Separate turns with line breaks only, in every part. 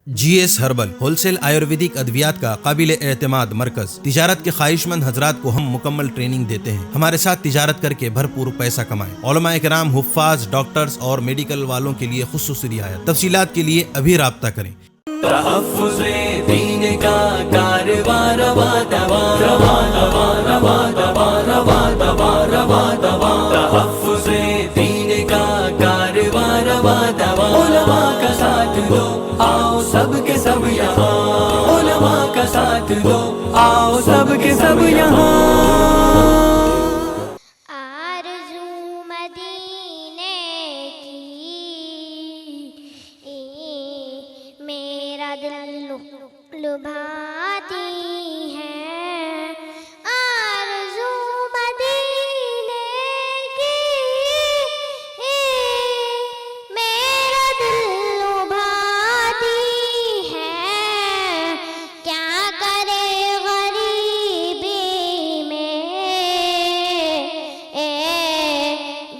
جی S herbal wholesale ayurvedic ادویات کا قابل اعتماد مرکز۔ تجارت کے خواہش مند حضرات کو ہم مکمل ٹریننگ دیتے ہیں۔ ہمارے ساتھ تجارت کر کے بھرپور پیسہ کمائیں۔ علماء کرام، حفاظ، ڈاکٹرز اور میڈیکل والوں کے لیے خصوصی رعایت۔ تفصیلات کے لیے ابھی رابطہ کریں۔
تحفظ دین کا کارواں رواں رواں رواں رواں رواں رواں رواں رواں رواں رواں تحفظ دین کا کارواں رواں رواں علماء کا ساتھ دو، آؤ سب کے سب یہاں، علماء کا ساتھ دو، آؤ سب کے سب یہاں۔
لبھاتی ہے آرزو مدینے کی، میرا دل لبھاتی ہے، کیا کرے غریبی میں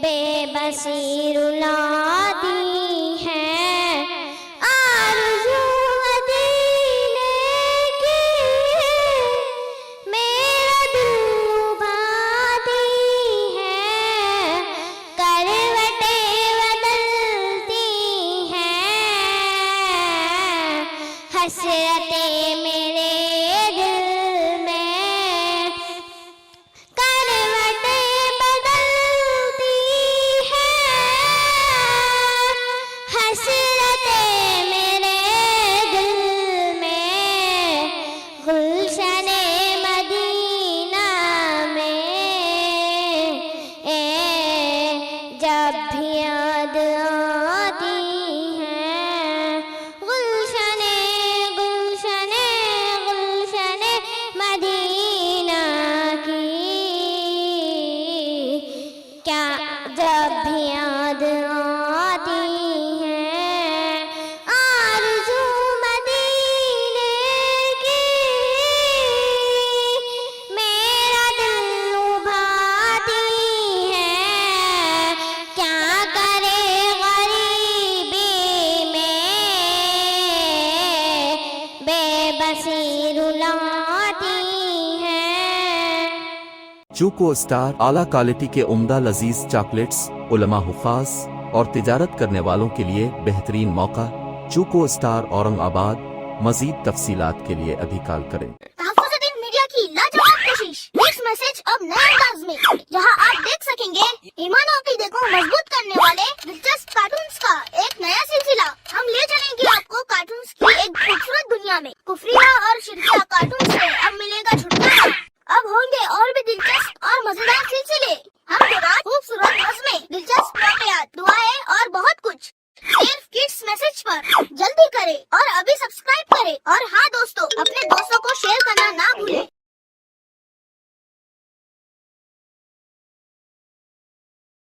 بے بسی رلاتی ہے آرزو حسرتیں میرے دل میں کروٹیں بدلتی ہیں، حسرتیں میرے دل میں گلشن مدینہ میں جب بھی یاد آتی ہیں، گلشن مدینہ کی، کیا جب بھی یاد آتی ہے آرزو مدینے کی، میرا دل لبھاتی ہے، کیا کرے غریبی میں بے بسی رلاتی ہے۔
چوکو اسٹار اعلیٰ کوالٹی کے عمدہ لذیذ چاکلیٹس، علماء، حفاظ اور تجارت کرنے والوں کے لیے بہترین موقع۔ چوکو اسٹار اورنگ آباد۔ مزید تفصیلات کے لیے ابھی کال کریں۔
تحفظ دین میڈیا کی لاجواب کوشش، نیکسٹ میسج اب نئے انداز میں، جہاں آپ دیکھ سکیں گے ایمان و عقیدے کو مضبوط کرنے والے دلچسپ کارٹونز کا ایک نیا سلسلہ۔ ہم لے چلیں گے آپ کو کارٹونز کی ایک خوبصورت دنیا میں۔ کفریہ اور شرکیہ کارٹونز سے اب ملے گا چھٹکارا۔ اب ہوں گے اور بھی دلچسپ اور مزیدار سلسلے، ہم کے بعد خوبصورت نظمیں، دلچسپ واقعات، دعائیں اور بہت کچھ صرف کڈس میسج پر۔ جلدی کریں اور ابھی سبسکرائب کریں، اور ہاں دوستو، اپنے دوستوں کو شیئر کرنا نہ بھولیں۔